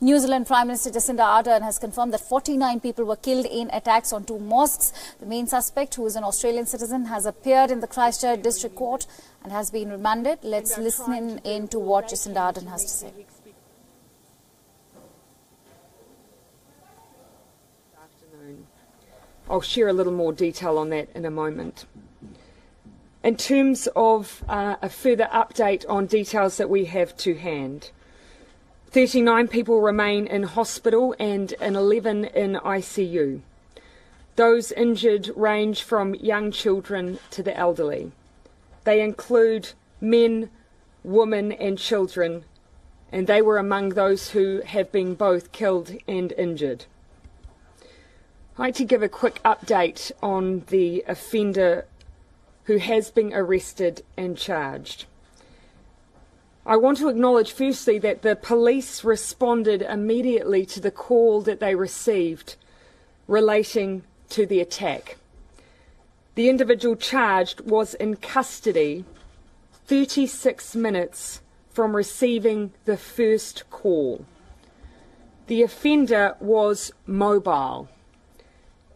New Zealand Prime Minister Jacinda Ardern has confirmed that 49 people were killed in attacks on two mosques. The main suspect, who is an Australian citizen, has appeared in the Christchurch District Court and has been remanded. Let's listen in to what Jacinda Ardern has to say. I'll share a little more detail on that in a moment. In terms of a further update on details that we have to hand, 39 people remain in hospital and 11 in ICU. Those injured range from young children to the elderly. They include men, women and children, and they were among those who have been both killed and injured. I'd like to give a quick update on the offender who has been arrested and charged. I want to acknowledge firstly that the police responded immediately to the call that they received relating to the attack. The individual charged was in custody 36 minutes from receiving the first call. The offender was mobile.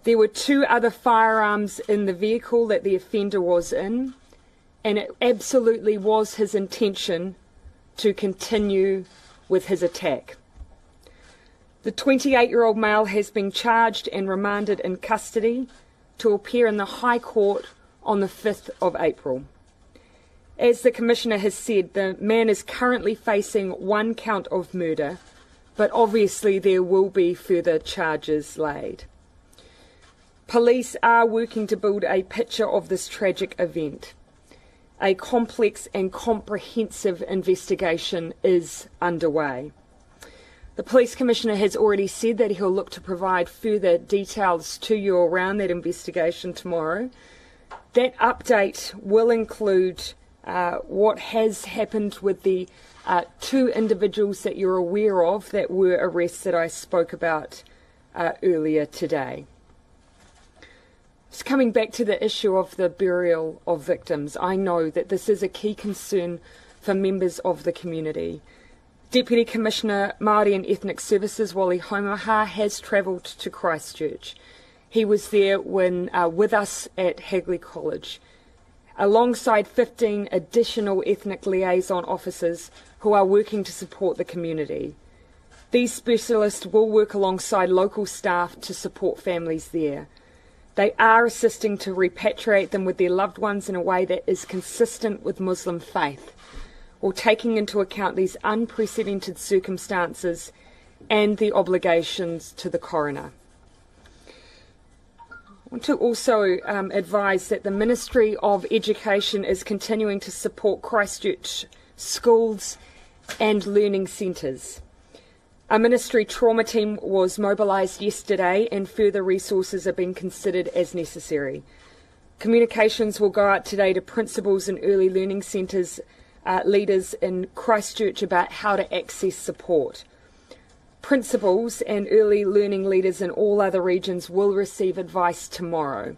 There were two other firearms in the vehicle that the offender was in, and it absolutely was his intention to continue with his attack. The 28-year-old male has been charged and remanded in custody to appear in the High Court on the 5th of April. As the Commissioner has said, the man is currently facing one count of murder, but obviously there will be further charges laid. Police are working to build a picture of this tragic event. A complex and comprehensive investigation is underway. The Police Commissioner has already said that he'll look to provide further details to you around that investigation tomorrow. That update will include what has happened with the two individuals that you're aware of that were arrests that I spoke about earlier today. Just coming back to the issue of the burial of victims, I know that this is a key concern for members of the community. Deputy Commissioner Māori and Ethnic Services Wally Haumaha has travelled to Christchurch. He was there with us at Hagley College, alongside 15 additional ethnic liaison officers who are working to support the community. These specialists will work alongside local staff to support families there. They are assisting to repatriate them with their loved ones in a way that is consistent with Muslim faith, while taking into account these unprecedented circumstances and the obligations to the coroner. I want to also advise that the Ministry of Education is continuing to support Christchurch schools and learning centres. A ministry trauma team was mobilised yesterday and further resources are being considered as necessary. Communications will go out today to principals and early learning centres leaders in Christchurch about how to access support. Principals and early learning leaders in all other regions will receive advice tomorrow.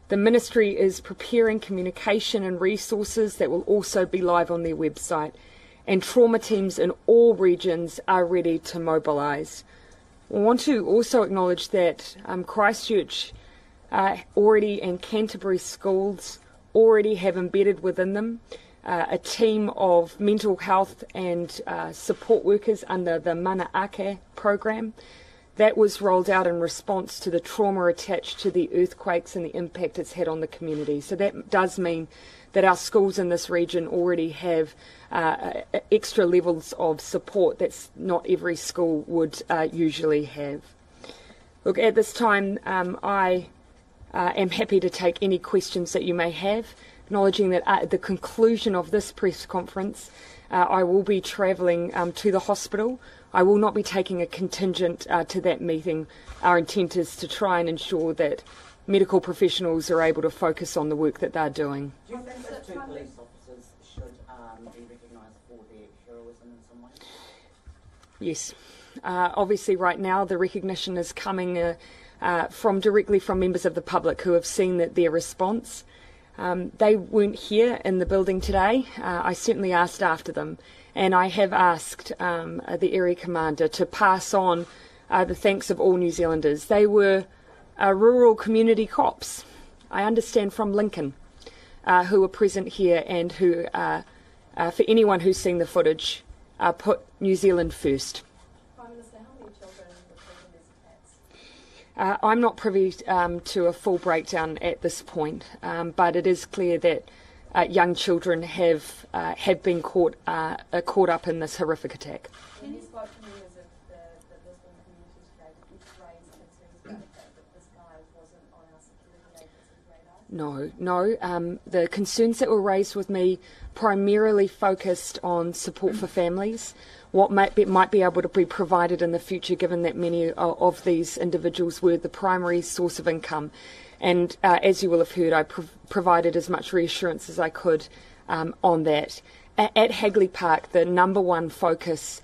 The Ministry is preparing communication and resources that will also be live on their website, and trauma teams in all regions are ready to mobilise. We want to also acknowledge that Christchurch already and Canterbury schools already have embedded within them a team of mental health and support workers under the Mana Ake program. That was rolled out in response to the trauma attached to the earthquakes and the impact it's had on the community. So that does mean that our schools in this region already have extra levels of support that's not every school would usually have. Look, at this time, I am happy to take any questions that you may have, acknowledging that at the conclusion of this press conference, I will be travelling to the hospital. I will not be taking a contingent to that meeting. Our intent is to try and ensure that medical professionals are able to focus on the work that they're doing. Do you think those two police officers should be recognised for their heroism in some way? Yes. Obviously right now the recognition is coming directly from members of the public who have seen that their response. They weren't here in the building today. I certainly asked after them, and I have asked the area commander to pass on the thanks of all New Zealanders. They were rural community cops, I understand, from Lincoln, who were present here and who, for anyone who's seen the footage, put New Zealand first. Prime Minister, how many children were killed in these attacks? I'm not privy to a full breakdown at this point, but it is clear that young children have been caught up in this horrific attack. When you spoke to members of the Lisbon community today, did you raise concerns about the fact that this guy wasn't on our security agency's radar? No. The concerns that were raised with me primarily focused on support for families, what might be able to be provided in the future, given that many of these individuals were the primary source of income. And as you will have heard, I provided as much reassurance as I could on that. At Hagley Park, the number one focus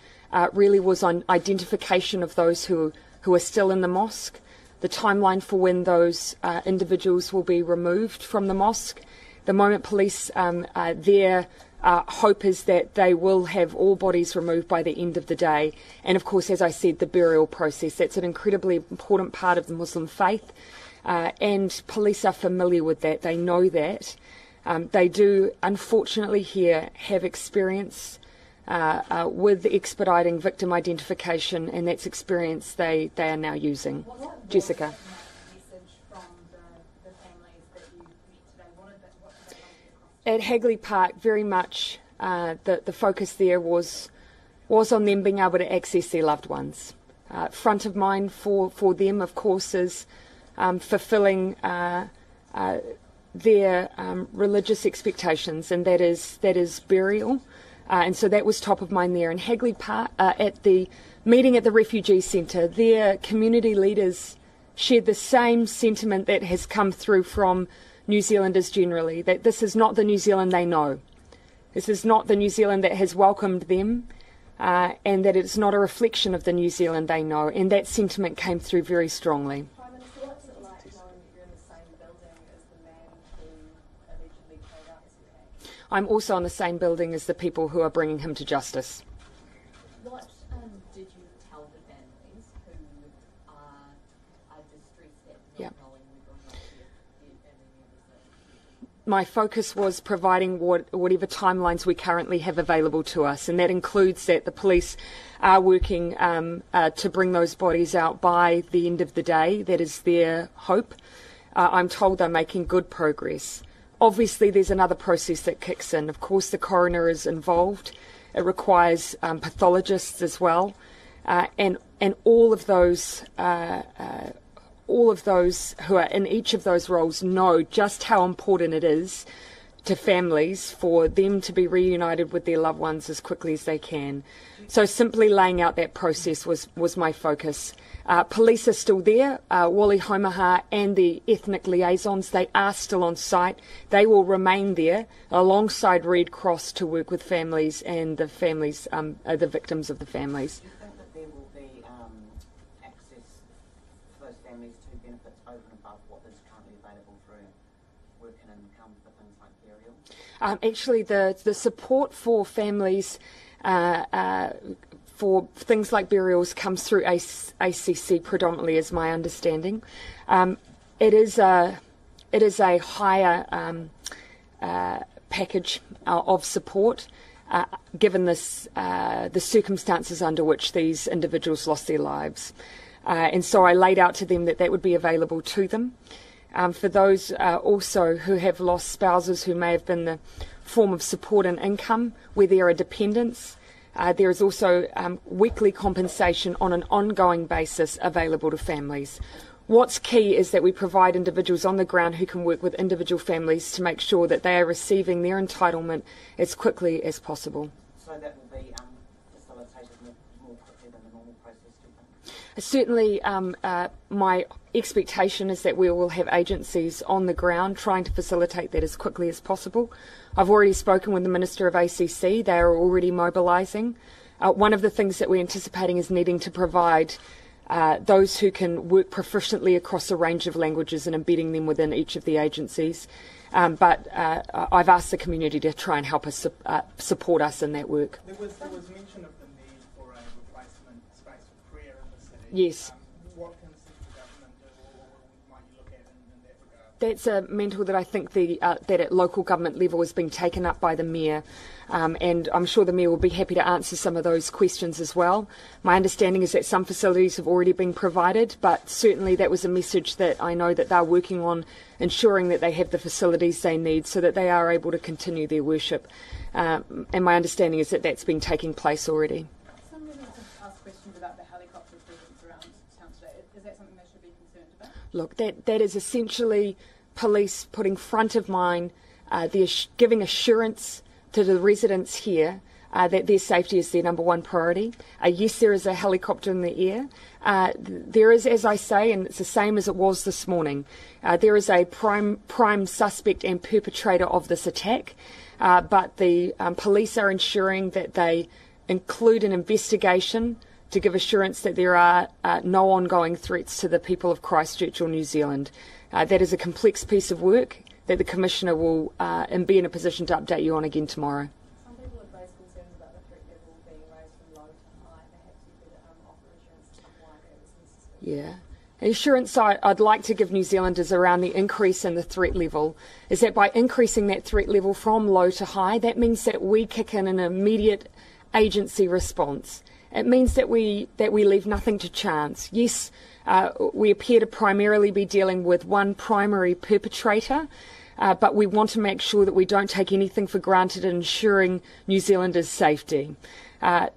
really was on identification of those who are still in the mosque, the timeline for when those individuals will be removed from the mosque. The moment police, their hope is that they will have all bodies removed by the end of the day. And of course, as I said, the burial process. That's an incredibly important part of the Muslim faith. And police are familiar with that. They know that. They do, unfortunately, here have experience with expediting victim identification, and that's experience they are now using. Jessica. At Hagley Park, very much the focus there was on them being able to access their loved ones. Front of mind for them, of course, is fulfilling their religious expectations, and that is burial. And so that was top of mind there. In Hagley Park, at the meeting at the refugee centre, their community leaders shared the same sentiment that has come through from New Zealanders generally, that this is not the New Zealand they know. This is not the New Zealand that has welcomed them, and that it's not a reflection of the New Zealand they know. And that sentiment came through very strongly. Prime Minister, what's it like knowing that you're in the same building as the man who allegedly carried out this attack? I'm also in the same building as the people who are bringing him to justice. What did you tell the families who are distressed at not knowing whether or not their family members are? My focus was providing whatever timelines we currently have available to us, and that includes that the police are working to bring those bodies out by the end of the day. That is their hope. I'm told they're making good progress. Obviously, there's another process that kicks in. Of course, the coroner is involved. It requires pathologists as well, and all of those who are in each of those roles know just how important it is to families for them to be reunited with their loved ones as quickly as they can. So simply laying out that process was my focus. Police are still there. Wally Homaha and the ethnic liaisons, they are still on site. They will remain there alongside Red Cross to work with families and the families, the victims of the families. Do you think that there will be access for those families to benefits over and above what is currently available through work and income for things like burial? Actually, the support for families for things like burials comes through ACC predominantly, is my understanding. It is a higher package of support, given this the circumstances under which these individuals lost their lives. And so I laid out to them that would be available to them. For those also who have lost spouses who may have been the form of support and income, where there are dependents, there is also weekly compensation on an ongoing basis available to families. What's key is that we provide individuals on the ground who can work with individual families to make sure that they are receiving their entitlement as quickly as possible. So that will be facilitated more quickly than the normal process, do you think? Certainly, my expectation is that we will have agencies on the ground trying to facilitate that as quickly as possible. I've already spoken with the Minister of ACC. They are already mobilising. One of the things that we're anticipating is needing to provide those who can work proficiently across a range of languages and embedding them within each of the agencies. But I've asked the community to try and help us support us in that work. There was mention of the need for a replacement space for prayer in the city. Yes. What can central government do, or might you look at in that regard? That's a mantle that I think that at local government level is being taken up by the Mayor, and I'm sure the Mayor will be happy to answer some of those questions as well. My understanding is that some facilities have already been provided, but certainly that was a message that I know that they're working on, ensuring that they have the facilities they need so that they are able to continue their worship. And my understanding is that that's been taking place already. Some residents have asked questions about the helicopter presence around town today. Is that something they should be concerned about? Look, that is essentially police putting front of mind, giving assurance to the residents here that their safety is their number one priority. Yes, there is a helicopter in the air. There is, as I say, and it's the same as it was this morning, there is a prime suspect and perpetrator of this attack, but the police are ensuring that they include an investigation to give assurance that there are no ongoing threats to the people of Christchurch or New Zealand. That is a complex piece of work that the Commissioner will be in a position to update you on again tomorrow. Some people have raised concerns about the threat level being raised from low to high. Perhaps you could offer assurance as to why that was necessary. Yeah. The assurance I'd like to give New Zealanders around the increase in the threat level is that by increasing that threat level from low to high, that means that we kick in an immediate agency response. It means that we leave nothing to chance. Yes, we appear to primarily be dealing with one primary perpetrator, but we want to make sure that we don't take anything for granted in ensuring New Zealanders' safety. That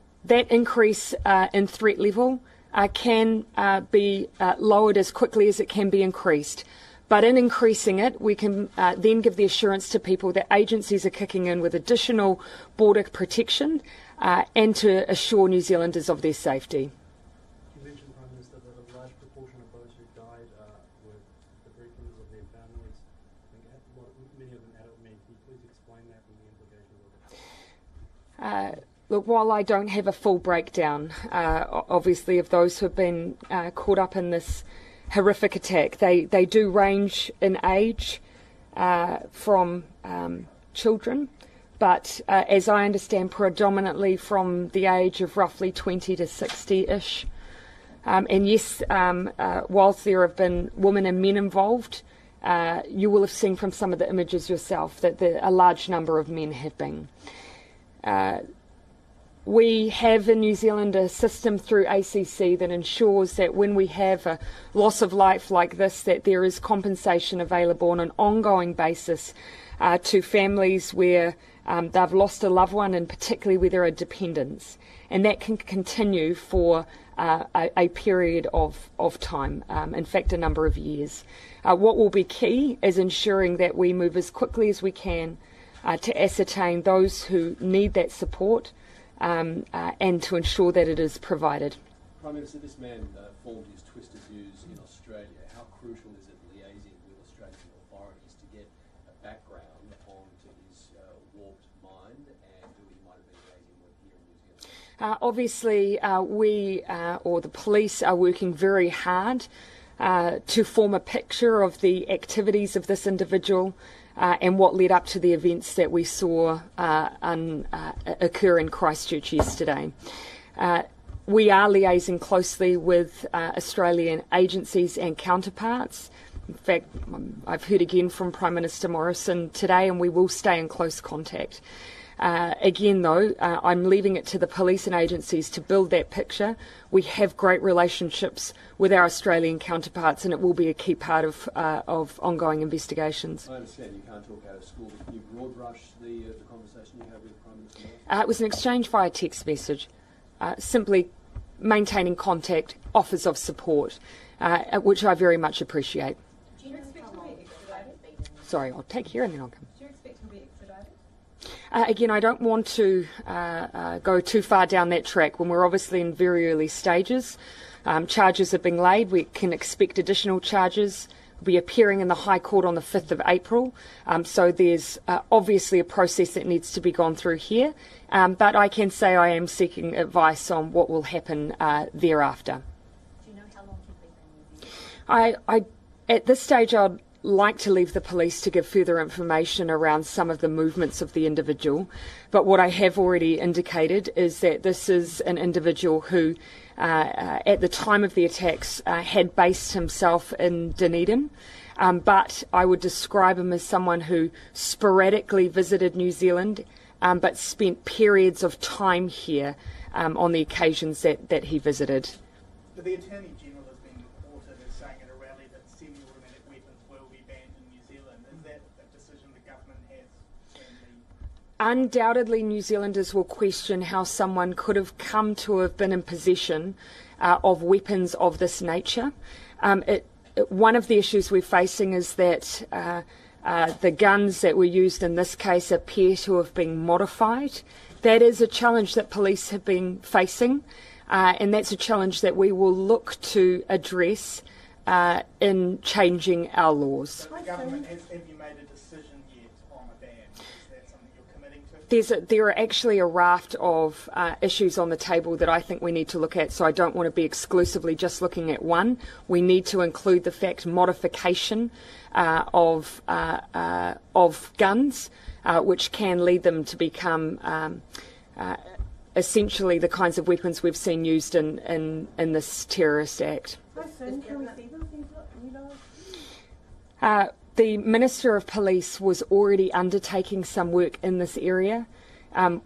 increase in threat level can be lowered as quickly as it can be increased. But in increasing it, we can then give the assurance to people that agencies are kicking in with additional border protection and to assure New Zealanders of their safety. You mentioned, Prime Minister, that a large proportion of those who died were the victims of their families. I think many of them adult men. Can you please explain that and the implications of it? Look, while I don't have a full breakdown, obviously, of those who have been caught up in this horrific attack, they do range in age from children, but as I understand, predominantly from the age of roughly 20 to 60-ish. And yes, whilst there have been women and men involved, you will have seen from some of the images yourself that a large number of men have been. We have in New Zealand a system through ACC that ensures that when we have a loss of life like this, that there is compensation available on an ongoing basis to families where they've lost a loved one, and particularly where there are dependents. And that can continue for a period of time, in fact a number of years. What will be key is ensuring that we move as quickly as we can to ascertain those who need that support, and to ensure that it is provided. Prime Minister, this man formed his twisted views in Australia. How crucial is it liaising with Australian authorities to get a background onto his warped mind and who he might have been liaising with here in New Zealand? Obviously, we, or the police, are working very hard to form a picture of the activities of this individual and what led up to the events that we saw occur in Christchurch yesterday. We are liaising closely with Australian agencies and counterparts. In fact, I've heard again from Prime Minister Morrison today, and we will stay in close contact. Again, though, I'm leaving it to the police and agencies to build that picture. We have great relationships with our Australian counterparts, and it will be a key part of ongoing investigations. I understand you can't talk out of school, but can you broad brush the conversation you had with Prime Minister Morrison? It was an exchange via text message, simply maintaining contact, offers of support, which I very much appreciate. Do you expect to be extradited? Sorry, I'll take here and then I'll come. Do you expect to be extradited? Again, I don't want to go too far down that track when we're obviously in very early stages. Charges are being laid. We can expect additional charges. We'll be appearing in the High Court on the 5th of April. So there's obviously a process that needs to be gone through here. But I can say I am seeking advice on what will happen thereafter. Do you know how long he's been in New Zealand? At this stage, I'd like to leave the police to give further information around some of the movements of the individual, but what I have already indicated is that this is an individual who, at the time of the attacks, had based himself in Dunedin, but I would describe him as someone who sporadically visited New Zealand, but spent periods of time here on the occasions that he visited. The Attorney General has been reported as saying at a rally that semi-automatic weapons will be banned in New Zealand. Is that a decision the government has? Undoubtedly, New Zealanders will question how someone could have come to have been in possession of weapons of this nature. One of the issues we're facing is that the guns that were used in this case appear to have been modified. That is a challenge that police have been facing, and that's a challenge that we will look to address in changing our laws. The government, have you made a decision yet on a ban? Is that something you're committing to? There are actually a raft of issues on the table that I think we need to look at, so I don't want to be exclusively just looking at one. We need to include the fact modification of guns, which can lead them to become essentially the kinds of weapons we've seen used in this terrorist act. The Minister of Police was already undertaking some work in this area.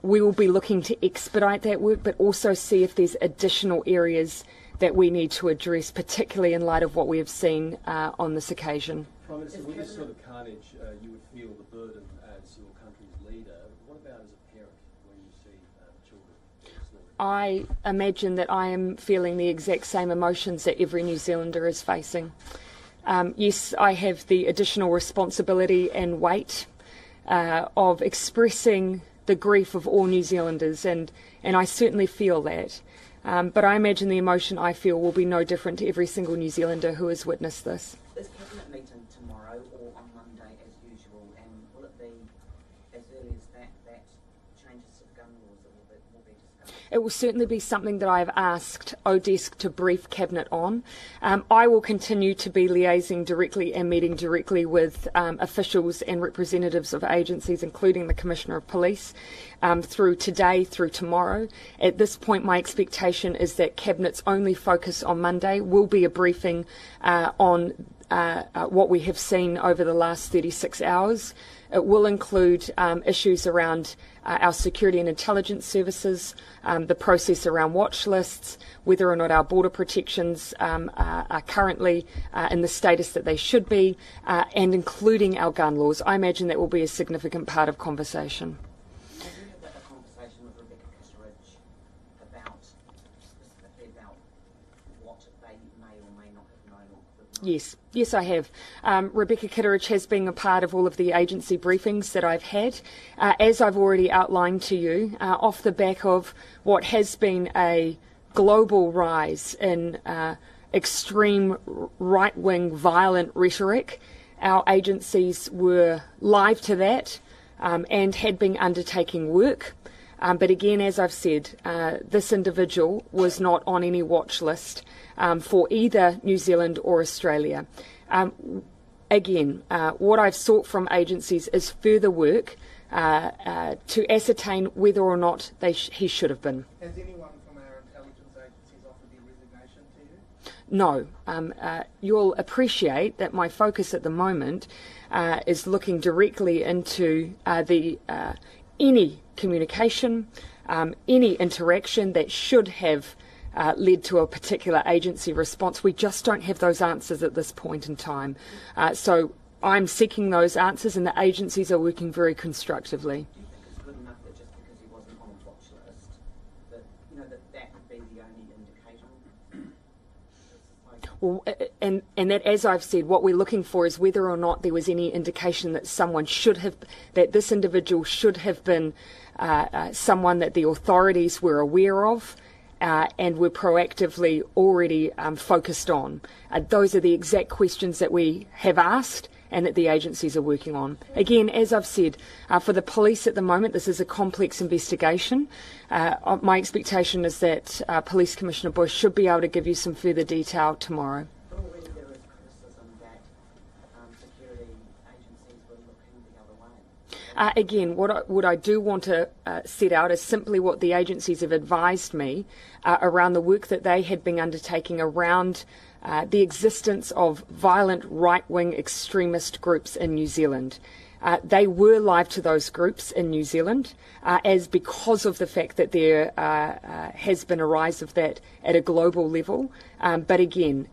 We will be looking to expedite that work, but also see if there's additional areas that we need to address, particularly in light of what we have seen on this occasion. Prime Minister, with this sort of carnage, you would feel the burden as your country's leader. What about as a parent when you see children? I imagine that I am feeling the exact same emotions that every New Zealander is facing. Yes, I have the additional responsibility and weight of expressing the grief of all New Zealanders, and I certainly feel that. But I imagine the emotion I feel will be no different to every single New Zealander who has witnessed this. Is Cabinet meeting tomorrow or on Monday as usual, and will it be as early as that changes to the gun laws that will be discussed? It will certainly be something that I have asked ODESC to brief Cabinet on. I will continue to be liaising directly and meeting directly with officials and representatives of agencies, including the Commissioner of Police, through today, through tomorrow. At this point, my expectation is that Cabinet's only focus on Monday will be a briefing on what we have seen over the last 36 hours. It will include issues around our security and intelligence services, the process around watch lists, whether or not our border protections are currently in the status that they should be, and including our gun laws. I imagine that will be a significant part of conversation. Have you had a conversation with Christchurch about what they may or may not have known or could know? Yes, I have. Rebecca Kitteridge has been a part of all of the agency briefings that I've had. As I've already outlined to you, off the back of what has been a global rise in extreme right-wing violent rhetoric, our agencies were live to that and had been undertaking work. But again, as I've said, this individual was not on any watch list for either New Zealand or Australia. Again, what I've sought from agencies is further work to ascertain whether or not he should have been. Has anyone from our intelligence agencies offered their resignation to you? No. You'll appreciate that my focus at the moment is looking directly into any communication, any interaction that should have led to a particular agency response. We just don't have those answers at this point in time. So I'm seeking those answers, and the agencies are working very constructively. Do you think it's good enough that just because he wasn't on a watch list, that would be the only indication? Well, and that, as I've said, what we're looking for is whether or not there was any indication that that this individual should have been someone that the authorities were aware of and were proactively already focused on. Those are the exact questions that we have asked and that the agencies are working on. Again, as I've said, for the police at the moment, this is a complex investigation. My expectation is that Police Commissioner Bush should be able to give you some further detail tomorrow. But already there is criticism that security Again, what I do want to set out is simply what the agencies have advised me around the work that they had been undertaking around the existence of violent right-wing extremist groups in New Zealand. They were live to those groups in New Zealand as because of the fact that there has been a rise of that at a global level. But again,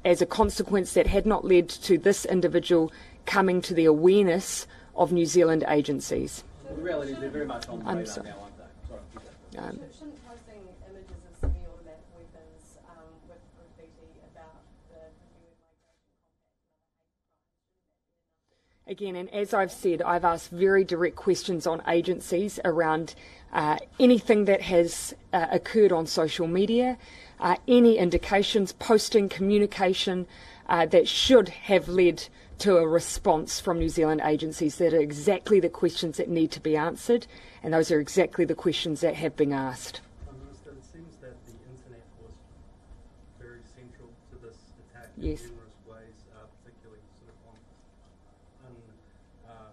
as a consequence, that had not led to this individual coming to the awareness of New Zealand agencies. Well, the reality is they're very much on the radar now, aren't they? Sorry. Shouldn't posting images of semi-automatic weapons with graffiti about the Wion migration compact? Again, and as I've said, I've asked very direct questions on agencies around anything that has occurred on social media, any indications, posting, communication that should have led to a response from New Zealand agencies. That are exactly the questions that need to be answered, and those are exactly the questions that have been asked. Minister, it seems that the internet was very central to this attack Yes. in numerous ways, particularly sort of on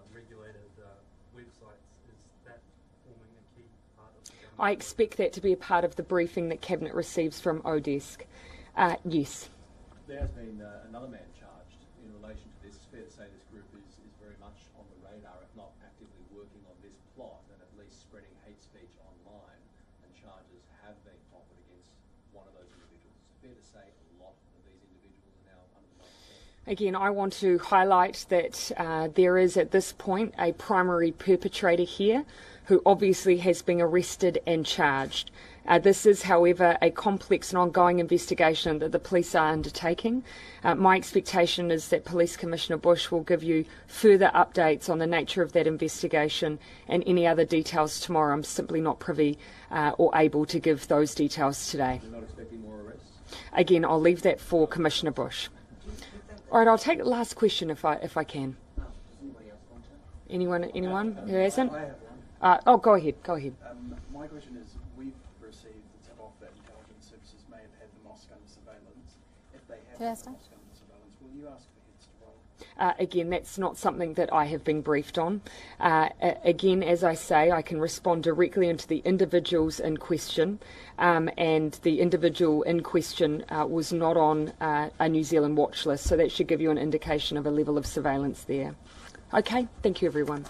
unregulated websites. Is that forming a key part of the government? I expect that to be a part of the briefing that Cabinet receives from ODESC. Yes. There has been another man charged in relation to this. It's fair to say this group is very much on the radar, if not actively working on this plot, and at least spreading hate speech online, and charges have been offered against one of those individuals. It's fair to say a lot of these individuals are now under the microscope. Again, I want to highlight that there is at this point a primary perpetrator here who obviously has been arrested and charged. This is, however, a complex and ongoing investigation that the police are undertaking. My expectation is that Police Commissioner Bush will give you further updates on the nature of that investigation and any other details tomorrow. I'm simply not privy or able to give those details today. You're not expecting more arrests? Again, I'll leave that for Commissioner Bush. All right, I'll take the last question if I can. Anyone who hasn't? I have one. Go ahead. My question is, we've received the tip-off that intelligence services may have had the mosque under surveillance. If they have had the mosque under surveillance, will you ask for heads to roll? Again, that's not something that I have been briefed on. Again, as I say, I can respond directly into the individuals in question, and the individual in question was not on a New Zealand watch list, so that should give you an indication of a level of surveillance there. Okay, thank you everyone.